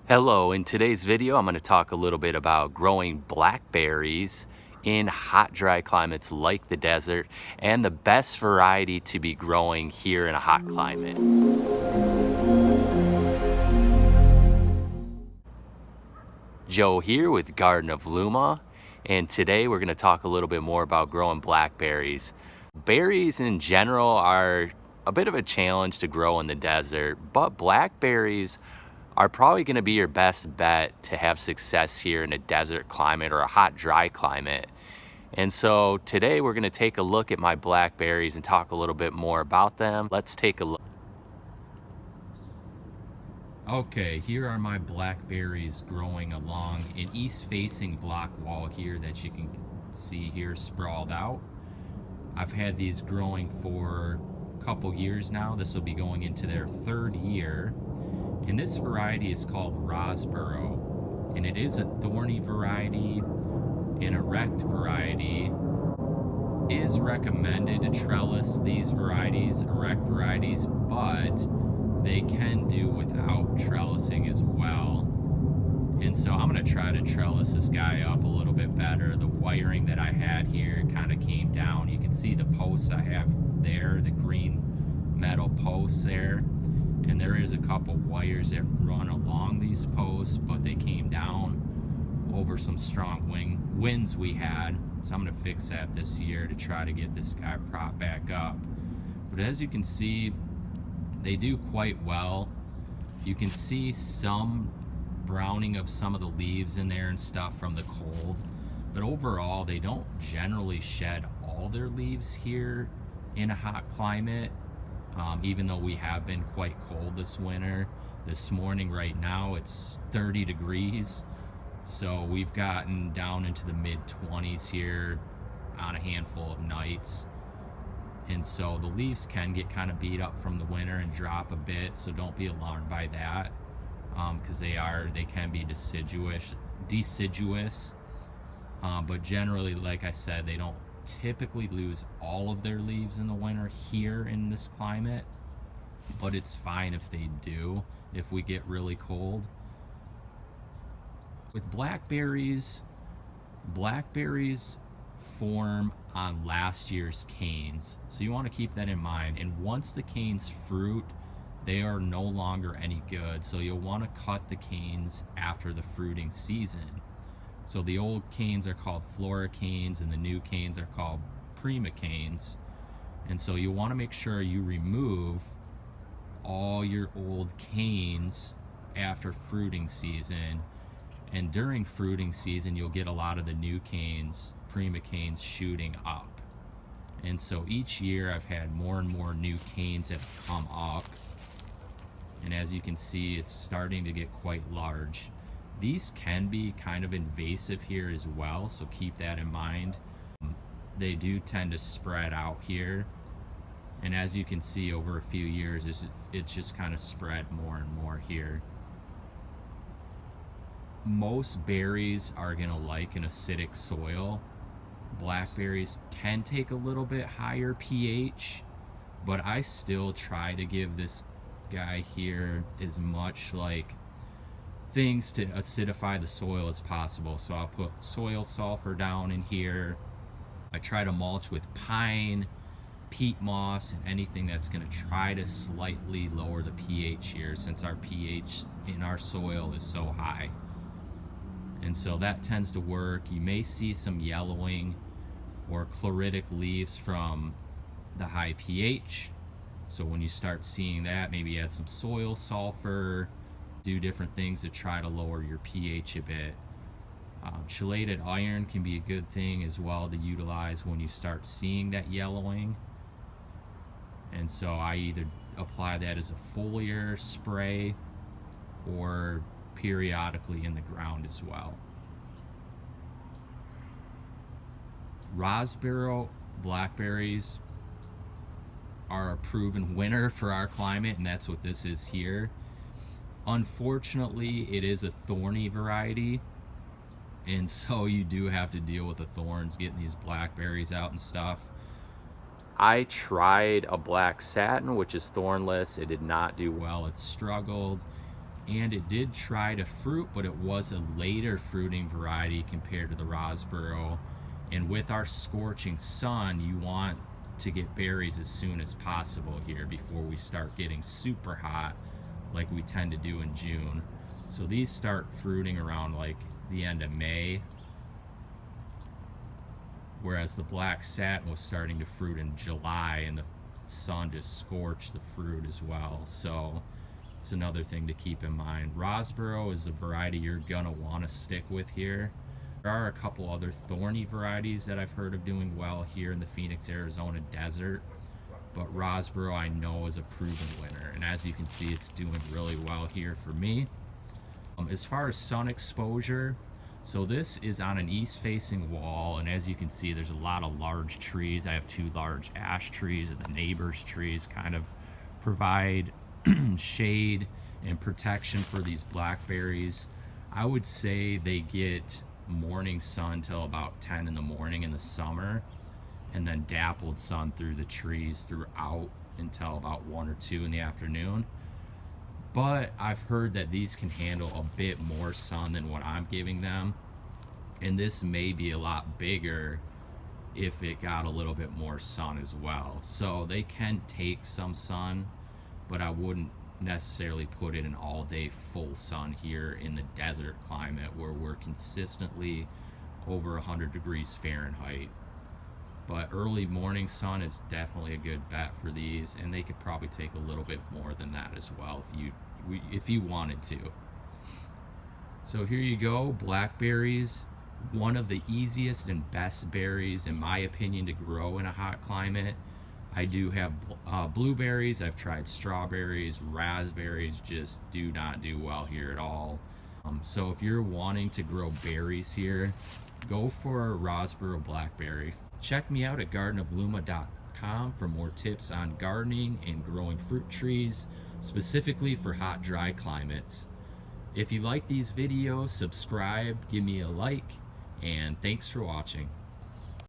Hello, in today's video I'm going to talk a little bit about growing blackberries in hot, dry climates like the desert and the best variety to be growing here in a hot climate. Joe here with Garden of Luma, and today we're going to talk a little bit more about growing blackberries. Berries in general are a bit of a challenge to grow in the desert, but blackberries are probably going to be your best bet to have success here in a desert climate or a hot, dry climate. And so today we're going to take a look at my blackberries and talk a little bit more about them. Let's take a look. Okay, here are my blackberries growing along an east-facing block wall here that you can see here sprawled out. I've had these growing for a couple years now. This will be going into their third year. And this variety is called Rosborough, and it is a thorny variety. An erect variety is recommended to trellis these varieties, erect varieties, but they can do without trellising as well. And so I'm going to try to trellis this guy up a little bit better. The wiring that I had here kind of came down. You can see the posts I have there, the green metal posts there. And there is a couple wires that run along these posts, but they came down over some strong winds we had. So I'm going to fix that this year to try to get this guy propped back up. But as you can see, they do quite well. You can see some browning of some of the leaves in there and stuff from the cold. But overall, they don't generally shed all their leaves here in a hot climate. Even though we have been quite cold this winter. This morning right now it's 30 degrees, so we've gotten down into the mid-20s here on a handful of nights, and so the leaves can get kind of beat up from the winter and drop a bit, so don't be alarmed by that, because they can be deciduous, but generally, like I said, they don't typically lose all of their leaves in the winter here in this climate, but it's fine if they do, if we get really cold. With blackberries form on last year's canes, so you want to keep that in mind. And once the canes fruit, they are no longer any good, so you'll want to cut the canes after the fruiting season. So the old canes are called flora canes and the new canes are called prima canes. And so you want to make sure you remove all your old canes after fruiting season. And during fruiting season, you'll get a lot of the new canes, prima canes, shooting up. And so each year I've had more and more new canes that have come up. And as you can see, it's starting to get quite large. These can be kind of invasive here as well, so keep that in mind. They do tend to spread out here, and as you can see over a few years, it's just kind of spread more and more here. Most berries are going to like an acidic soil. Blackberries can take a little bit higher pH, but I still try to give this guy here as much like things to acidify the soil as possible. So I'll put soil sulfur down in here. I try to mulch with pine, peat moss, and anything that's going to try to slightly lower the pH here, since our pH in our soil is so high. And so that tends to work. You may see some yellowing or chloritic leaves from the high pH. So when you start seeing that, maybe add some soil sulfur, do different things to try to lower your pH a bit. Chelated iron can be a good thing as well to utilize when you start seeing that yellowing. And so I either apply that as a foliar spray or periodically in the ground as well. Rosborough blackberries are a proven winner for our climate, and that's what this is here. Unfortunately, it is a thorny variety, and so you do have to deal with the thorns getting these blackberries out and stuff. I tried a black satin, which is thornless. It did not do well. It struggled. and it did try to fruit, but it was a later fruiting variety compared to the Rosborough. And with our scorching sun, you want to get berries as soon as possible here before we start getting super hot like we tend to do in June. So these start fruiting around like the end of May, whereas the black satin was starting to fruit in July, and the sun just scorched the fruit as well. So it's another thing to keep in mind. Rosborough is a variety you're gonna want to stick with here. There are a couple other thorny varieties that I've heard of doing well here in the Phoenix, Arizona desert, but Rosborough I know is a proven winner, and as you can see, it's doing really well here for me. As far as sun exposure, so this is on an east-facing wall, and as you can see, there's a lot of large trees. I have 2 large ash trees, and the neighbors' trees kind of provide shade and protection for these blackberries. I would say they get morning sun till about 10 in the morning in the summer, and then dappled sun through the trees throughout until about 1 or 2 in the afternoon. But I've heard that these can handle a bit more sun than what I'm giving them, and this may be a lot bigger if it got a little bit more sun as well. So they can take some sun, but I wouldn't necessarily put it in all-day full sun here in the desert climate where we're consistently over 100 degrees Fahrenheit. But early morning sun is definitely a good bet for these, and they could probably take a little bit more than that as well if you wanted to. So here you go, blackberries, one of the easiest and best berries in my opinion to grow in a hot climate. I do have blueberries, I've tried strawberries, raspberries just do not do well here at all. So if you're wanting to grow berries here, go for a Rosborough Blackberry. Check me out at gardenofluma.com for more tips on gardening and growing fruit trees, specifically for hot, dry climates. If you like these videos, subscribe, give me a like, and thanks for watching.